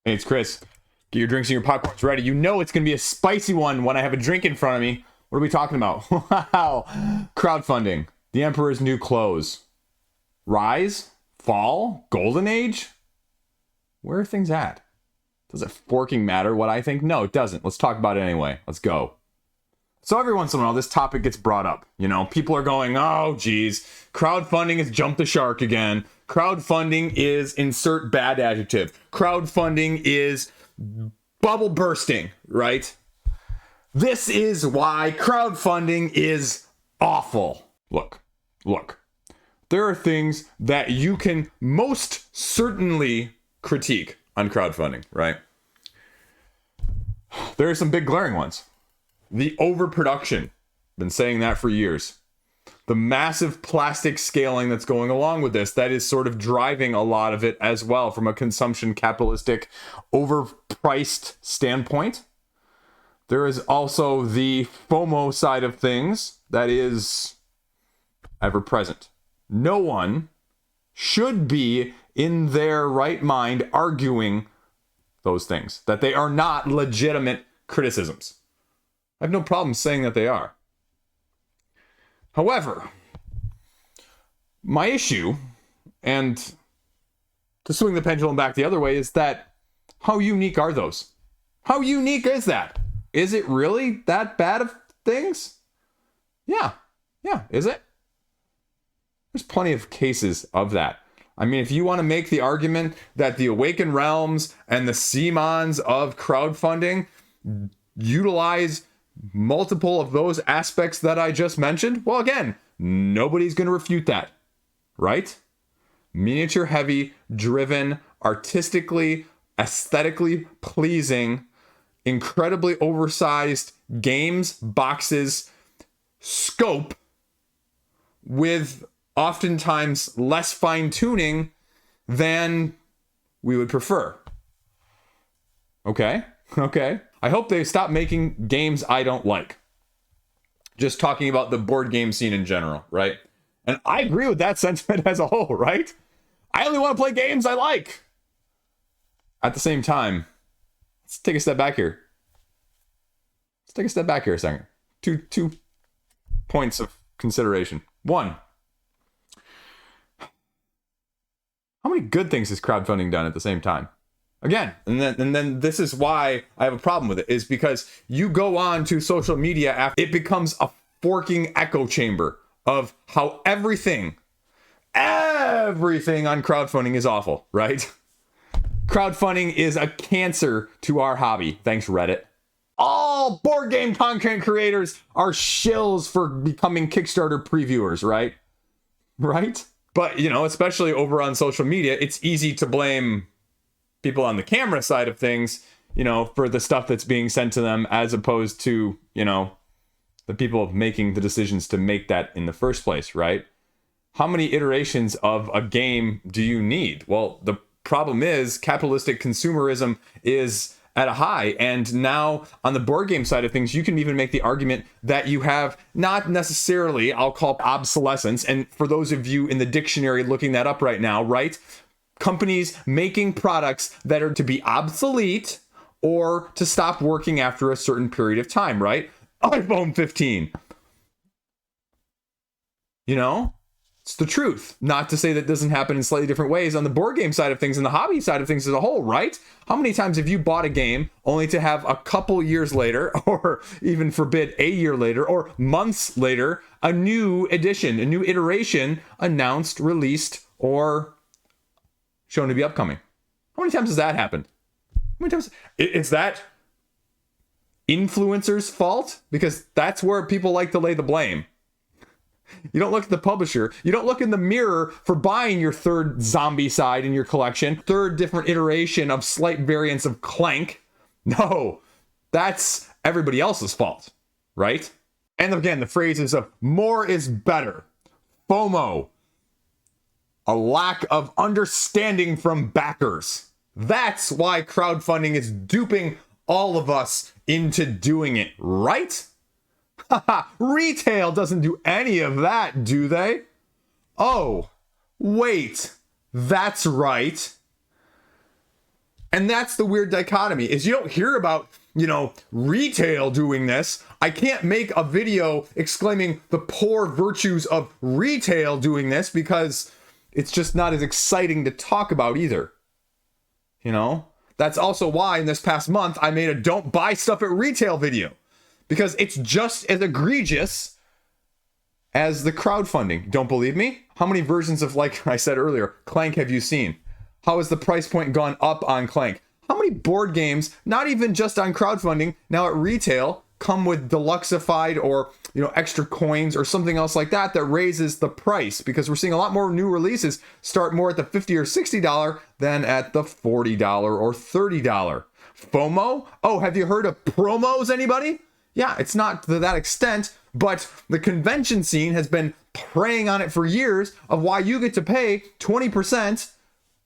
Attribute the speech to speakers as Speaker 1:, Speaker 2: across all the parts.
Speaker 1: Hey, it's Chris. Get your drinks and your popcorns ready. You know it's going to be a spicy one when I have a drink in front of me. What are we talking about? Wow. Crowdfunding. The Emperor's New Clothes. Rise? Fall? Golden Age? Where are things at? Does it forking matter what I think? No, it doesn't. Let's talk about it anyway. Let's go. So every once in a while, this topic gets brought up. You know, people are going, oh, geez, crowdfunding has jumped the shark again. Crowdfunding is insert bad adjective. Crowdfunding is bubble bursting, right? This is why crowdfunding is awful. Look. There are things that you can most certainly critique on crowdfunding, right? There are some big glaring ones. The overproduction. Been saying that for years. The massive plastic scaling that's going along with this, that is sort of driving a lot of it as well from a consumption capitalistic overpriced standpoint. There is also the FOMO side of things that is ever present. No one should be in their right mind arguing those things, that they are not legitimate criticisms. I have no problem saying that they are. However, my issue, and to swing the pendulum back the other way, is that how unique are those? How unique is that? Is it really that bad of things? Yeah, is it? There's plenty of cases of that. I mean, if you want to make the argument that the Awakened Realms and the Simons of crowdfunding utilize multiple of those aspects that I just mentioned, well, again, nobody's going to refute that, right? Miniature heavy, driven, artistically, aesthetically pleasing, incredibly oversized games, boxes, scope with oftentimes less fine tuning than we would prefer. Okay. I hope they stop making games I don't like. Just talking about the board game scene in general, right? And I agree with that sentiment as a whole, right? I only want to play games I like. At the same time, let's take a step back here. A second. Two points of consideration. One, how many good things has crowdfunding done at the same time? Again, and then this is why I have a problem with it, is because you go on to social media after it becomes a forking echo chamber of how everything on crowdfunding is awful, right? Crowdfunding is a cancer to our hobby. Thanks, Reddit. All board game content creators are shills for becoming Kickstarter previewers, right? Right? But, you know, especially over on social media, it's easy to blame people on the camera side of things, you know, for the stuff that's being sent to them, as opposed to, you know, the people making the decisions to make that in the first place, right? How many iterations of a game do you need? Well, the problem is capitalistic consumerism is at a high, and now on the board game side of things, you can even make the argument that you have not necessarily, I'll call obsolescence, and for those of you in the dictionary looking that up right now, right? Companies making products that are to be obsolete or to stop working after a certain period of time, right? iPhone 15. You know, it's the truth. Not to say that doesn't happen in slightly different ways on the board game side of things and the hobby side of things as a whole, right? How many times have you bought a game only to have a couple years later, or even forbid a year later, or months later, a new edition, a new iteration announced, released, or shown to be upcoming? How many times has that happened? How many times? Is that influencers' fault? Because that's where people like to lay the blame. You don't look at the publisher. You don't look in the mirror for buying your third zombie side in your collection, third different iteration of slight variants of Clank. No, that's everybody else's fault, right? And again, the phrases of more is better, FOMO, a lack of understanding from backers. That's why crowdfunding is duping all of us into doing it, right? Retail doesn't do any of that, do they? Oh, wait, that's right. And that's the weird dichotomy, is you don't hear about, retail doing this. I can't make a video exclaiming the poor virtues of retail doing this because it's just not as exciting to talk about either. That's also why in this past month I made a don't buy stuff at retail video, because it's just as egregious as the crowdfunding. Don't believe me? How many versions of, like I said earlier, Clank have you seen? How has the price point gone up on Clank? How many board games, not even just on crowdfunding, now at retail come with deluxeified or extra coins or something else like that raises the price? Because we're seeing a lot more new releases start more at the $50 or $60 than at the $40 or $30. FOMO? Oh, have you heard of promos, anybody? Yeah, it's not to that extent, but the convention scene has been preying on it for years, of why you get to pay 20%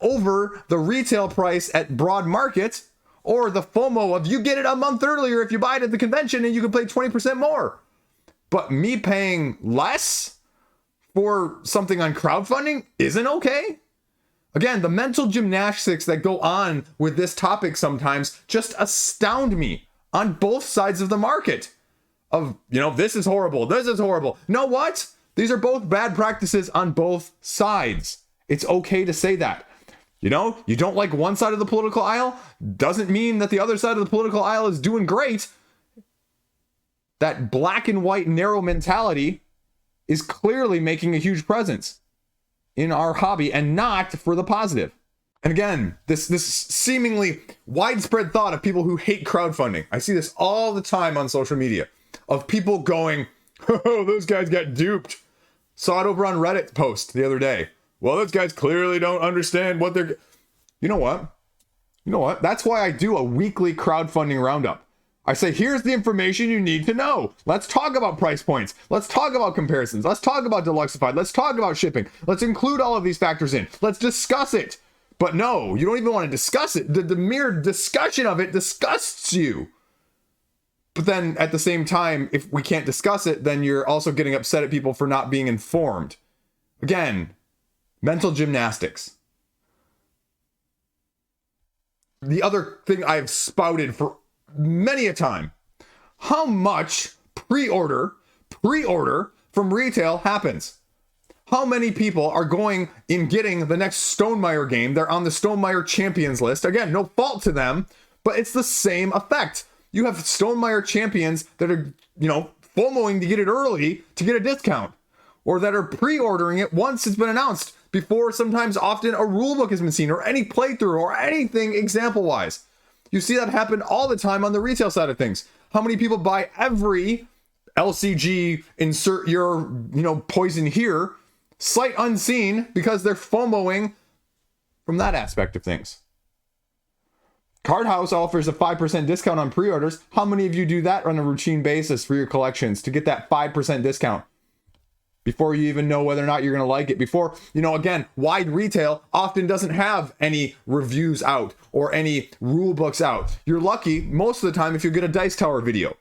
Speaker 1: over the retail price at broad market, or the FOMO of you get it a month earlier if you buy it at the convention and you can pay 20% more. But me paying less for something on crowdfunding isn't okay? Again, the mental gymnastics that go on with this topic sometimes just astound me on both sides of the market. Of, this is horrible, this is horrible. Know what? These are both bad practices on both sides. It's okay to say that. You don't like one side of the political aisle, doesn't mean that the other side of the political aisle is doing great. That black and white narrow mentality is clearly making a huge presence in our hobby, and not for the positive. And again, this seemingly widespread thought of people who hate crowdfunding. I see this all the time on social media, of people going, oh, those guys got duped. Saw it over on Reddit post the other day. Well, those guys clearly don't understand what they're... You know what? That's why I do a weekly crowdfunding roundup. I say, here's the information you need to know. Let's talk about price points. Let's talk about comparisons. Let's talk about deluxeified. Let's talk about shipping. Let's include all of these factors in. Let's discuss it. But no, you don't even want to discuss it. The mere discussion of it disgusts you. But then at the same time, if we can't discuss it, then you're also getting upset at people for not being informed. Again, mental gymnastics. The other thing I've spouted for many a time, how much pre-order from retail happens? How many people are going in getting the next Stonemaier game? They're on the Stonemaier champions list. Again, no fault to them, but it's the same effect. You have Stonemaier champions that are, FOMOing to get it early to get a discount, or that are pre-ordering it once it's been announced, before sometimes often a rulebook has been seen, or any playthrough, or anything example-wise. You see that happen all the time on the retail side of things. How many people buy every LCG, insert your, poison here, sight unseen, because they're FOMOing from that aspect of things? Card House offers a 5% discount on pre-orders. How many of you do that on a routine basis for your collections to get that 5% discount? Before you even know whether or not you're going to like it. Before, again, wide retail often doesn't have any reviews out or any rule books out. You're lucky most of the time if you get a Dice Tower video.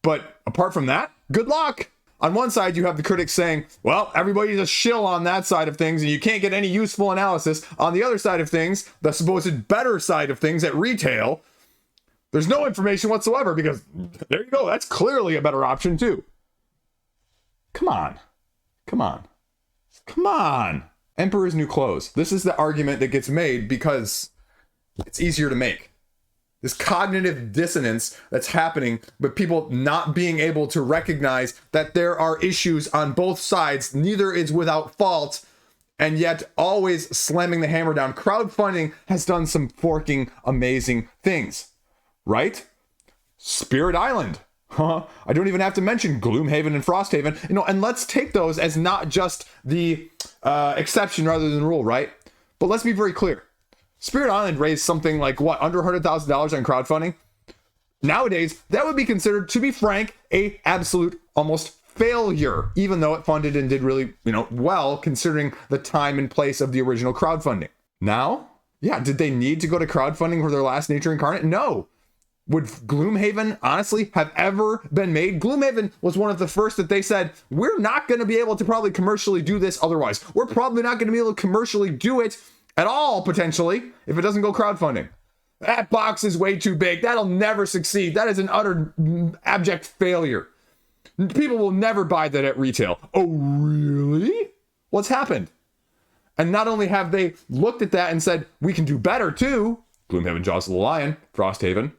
Speaker 1: But apart from that, good luck. On one side, you have the critics saying, well, everybody's a shill on that side of things and you can't get any useful analysis. On the other side of things, the supposed better side of things at retail, there's no information whatsoever, because there you go. That's clearly a better option too. Come on. Emperor's new clothes. This is the argument that gets made because it's easier to make. This cognitive dissonance that's happening, but people not being able to recognize that there are issues on both sides. Neither is without fault, and yet always slamming the hammer down. Crowdfunding has done some forking amazing things, right? Spirit Island. I don't even have to mention Gloomhaven and Frosthaven, and let's take those as not just the exception rather than the rule, right? But let's be very clear. Spirit Island raised something like, under $100,000 on crowdfunding? Nowadays, that would be considered, to be frank, a absolute almost failure, even though it funded and did really, well, considering the time and place of the original crowdfunding. Now, did they need to go to crowdfunding for their last Nature Incarnate? No. Would Gloomhaven honestly have ever been made? Gloomhaven was one of the first that they said, we're not going to be able to probably commercially do this otherwise. We're probably not going to be able to commercially do it at all, potentially, if it doesn't go crowdfunding. That box is way too big. That'll never succeed. That is an utter abject failure. People will never buy that at retail. Oh, really? What's happened? And not only have they looked at that and said, we can do better too, Gloomhaven, Jaws of the Lion, Frosthaven,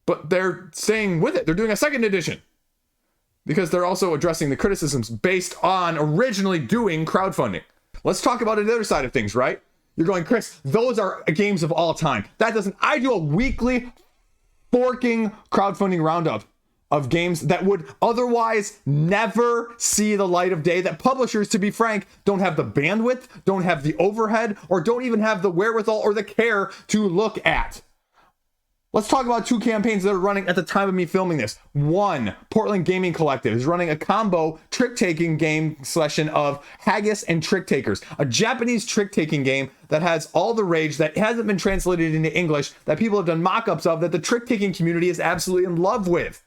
Speaker 1: but they're staying with it. They're doing a second edition because they're also addressing the criticisms based on originally doing crowdfunding. Let's talk about the other side of things, right? You're going, Chris, those are games of all time. I do a weekly forking crowdfunding roundup of games that would otherwise never see the light of day, that publishers, to be frank, don't have the bandwidth, don't have the overhead, or don't even have the wherewithal or the care to look at. Let's talk about 2 campaigns that are running at the time of me filming this. One, Portland Gaming Collective is running a combo trick-taking game session of Haggis and Trick Takers, a Japanese trick-taking game that has all the rage, that hasn't been translated into English, that people have done mock-ups of, that the trick-taking community is absolutely in love with.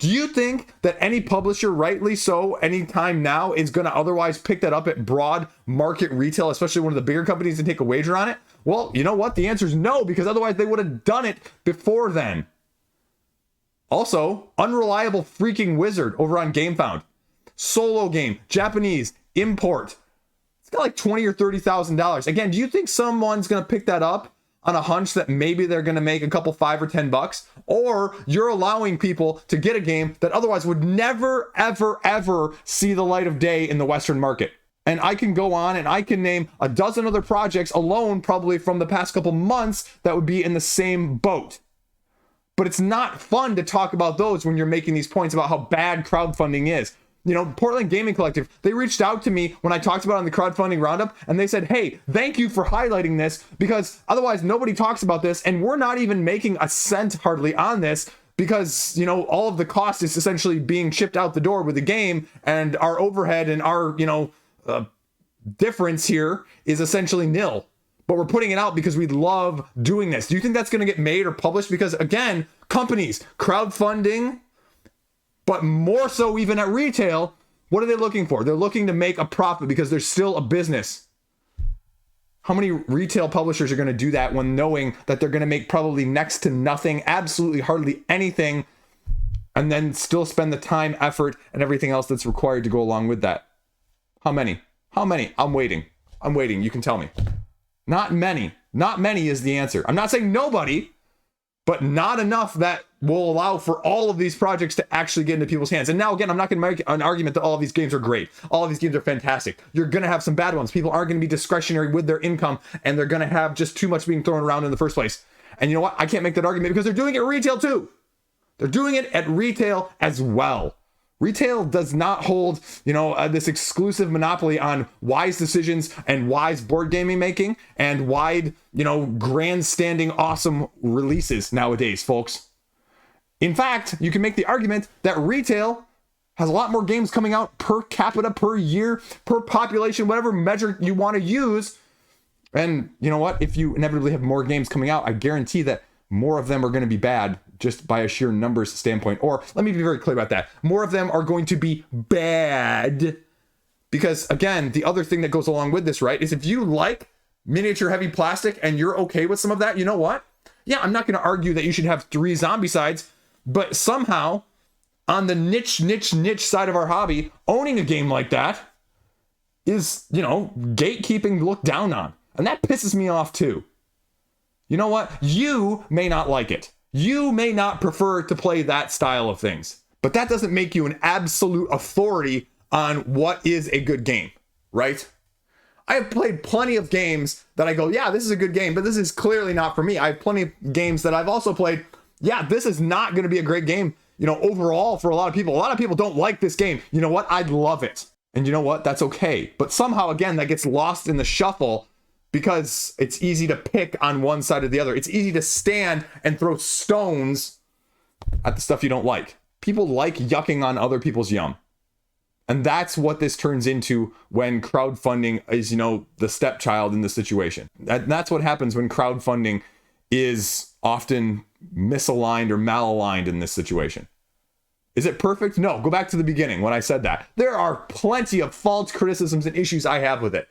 Speaker 1: Do you think that any publisher, rightly so, anytime now, is going to otherwise pick that up at broad market retail, especially one of the bigger companies, and take a wager on it? Well, you know what? The answer is no, because otherwise they would have done it before then. Also, Unreliable Freaking Wizard over on GameFound. Solo game, Japanese, import. It's got like $20,000 or $30,000. Again, do you think someone's going to pick that up on a hunch that maybe they're going to make a couple $5 or $10, or you're allowing people to get a game that otherwise would never, ever, ever see the light of day in the Western market? And I can go on and I can name a dozen other projects alone, probably from the past couple months, that would be in the same boat. But it's not fun to talk about those when you're making these points about how bad crowdfunding is. Portland Gaming Collective, they reached out to me when I talked about it on the crowdfunding roundup, and they said, hey, thank you for highlighting this, because otherwise nobody talks about this, and we're not even making a cent hardly on this, because, all of the cost is essentially being shipped out the door with the game, and our overhead and our, difference here is essentially nil. But we're putting it out because we love doing this. Do you think that's going to get made or published? Because, again, companies, crowdfunding, but more so even at retail, what are they looking for? They're looking to make a profit because there's still a business. How many retail publishers are going to do that when knowing that they're going to make probably next to nothing, absolutely hardly anything, and then still spend the time, effort, and everything else that's required to go along with that? How many? I'm waiting. You can tell me. Not many. Not many is the answer. I'm not saying nobody, but not enough that will allow for all of these projects to actually get into people's hands. And now, again, I'm not going to make an argument that all of these games are great. All of these games are fantastic. You're going to have some bad ones. People aren't going to be discretionary with their income, and they're going to have just too much being thrown around in the first place. And you know what? I can't make that argument because they're doing it at retail too. They're doing it at retail as well. Retail does not hold, this exclusive monopoly on wise decisions and wise board gaming making and wide, grandstanding awesome releases nowadays, folks. In fact, you can make the argument that retail has a lot more games coming out per capita, per year, per population, whatever measure you want to use. And you know what? If you inevitably have more games coming out, I guarantee that more of them are going to be bad just by a sheer numbers standpoint. Or let me be very clear about that. More of them are going to be bad because, again, the other thing that goes along with this, right, is if you like miniature heavy plastic and you're okay with some of that, you know what? Yeah, I'm not going to argue that you should have 3 Zombicides, but somehow on the niche side of our hobby, owning a game like that is, gatekeeping looked down on. And that pisses me off too. You know what? You may not like it. You may not prefer to play that style of things, but that doesn't make you an absolute authority on what is a good game, right? I have played plenty of games that I go, yeah, this is a good game, but this is clearly not for me. I have plenty of games that I've also played, yeah, this is not going to be a great game, overall for a lot of people. A lot of people don't like this game. You know what? I'd love it. And you know what? That's okay. But somehow, again, that gets lost in the shuffle because it's easy to pick on one side or the other. It's easy to stand and throw stones at the stuff you don't like. People like yucking on other people's yum. And that's what this turns into when crowdfunding is, the stepchild in the situation. That's what happens when crowdfunding is often misaligned or malaligned in this situation. Is it perfect? No. Go back to the beginning when I said that. There are plenty of false criticisms and issues I have with it.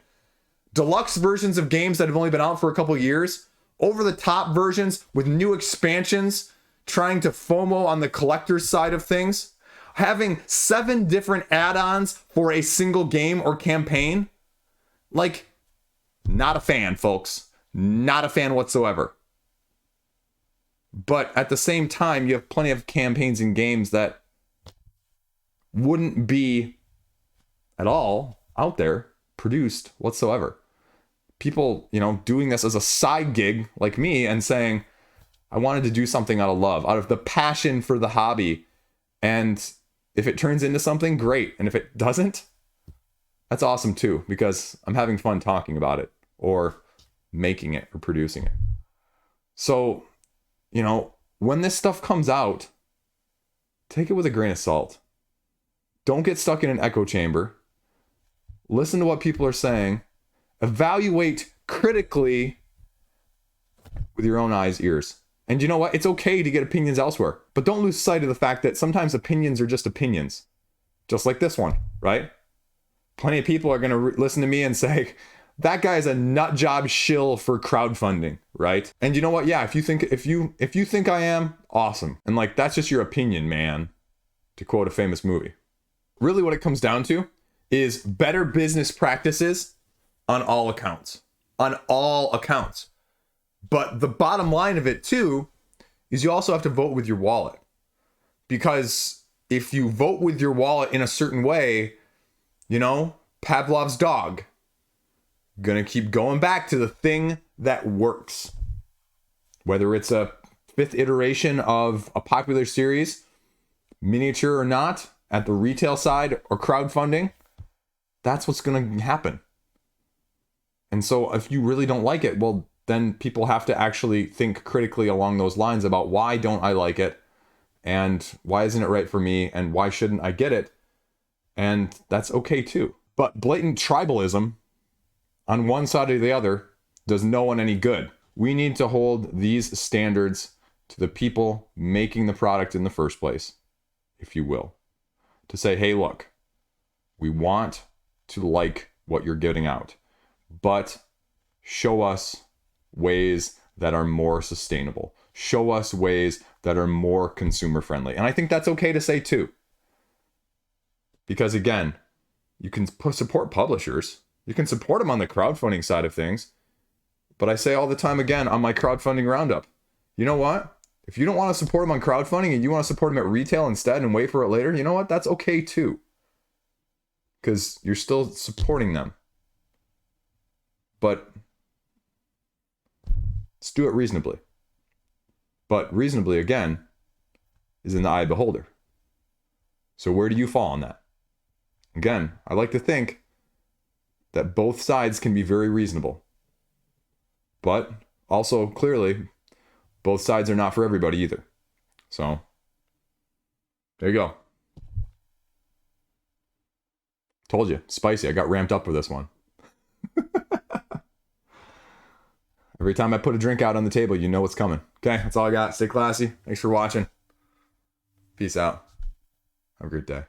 Speaker 1: deluxe versions of games that have only been out for a couple years, over the top versions with new expansions, trying to FOMO on the collector's side of things, having 7 different add-ons for a single game or campaign. Like, not a fan, folks. Not a fan whatsoever. But at the same time, you have plenty of campaigns and games that wouldn't be at all out there produced whatsoever. People, doing this as a side gig like me and saying, I wanted to do something out of love, out of the passion for the hobby. And if it turns into something, great. And if it doesn't, that's awesome too, because I'm having fun talking about it or making it or producing it. So, when this stuff comes out, take it with a grain of salt. Don't get stuck in an echo chamber. Listen to what people are saying. Evaluate critically with your own eyes, ears. And you know what? It's okay to get opinions elsewhere, but don't lose sight of the fact that sometimes opinions are just opinions. Just like this one, right? Plenty of people are going to listen to me and say, that guy is a nut job shill for crowdfunding, right? And you know what? Yeah, if you think I am, awesome. And like, that's just your opinion, man, to quote a famous movie. Really what it comes down to is better business practices on all accounts. On all accounts. But the bottom line of it too is you also have to vote with your wallet. Because if you vote with your wallet in a certain way, Pavlov's dog, gonna keep going back to the thing that works. Whether it's a 5th iteration of a popular series, miniature or not, at the retail side or crowdfunding, that's what's gonna happen. And so if you really don't like it, well, then people have to actually think critically along those lines about why don't I like it, and why isn't it right for me, and why shouldn't I get it? And that's okay too. But blatant tribalism on one side or the other does no one any good. We need to hold these standards to the people making the product in the first place, if you will. To say, hey, look, we want to like what you're getting out, but show us ways that are more sustainable. Show us ways that are more consumer friendly. And I think that's okay to say too. Because again, you can support publishers. You can support them on the crowdfunding side of things. But I say all the time again on my crowdfunding roundup, you know what? If you don't want to support them on crowdfunding and you want to support them at retail instead and wait for it later, you know what? That's okay too. Because you're still supporting them. But let's do it reasonably. But reasonably, again, is in the eye of the beholder. So where do you fall on that? Again, I like to think that both sides can be very reasonable. But also, clearly, both sides are not for everybody either. So, there you go. Told you, spicy. I got ramped up for this one. Every time I put a drink out on the table, you know what's coming. Okay, that's all I got. Stay classy. Thanks for watching. Peace out. Have a great day.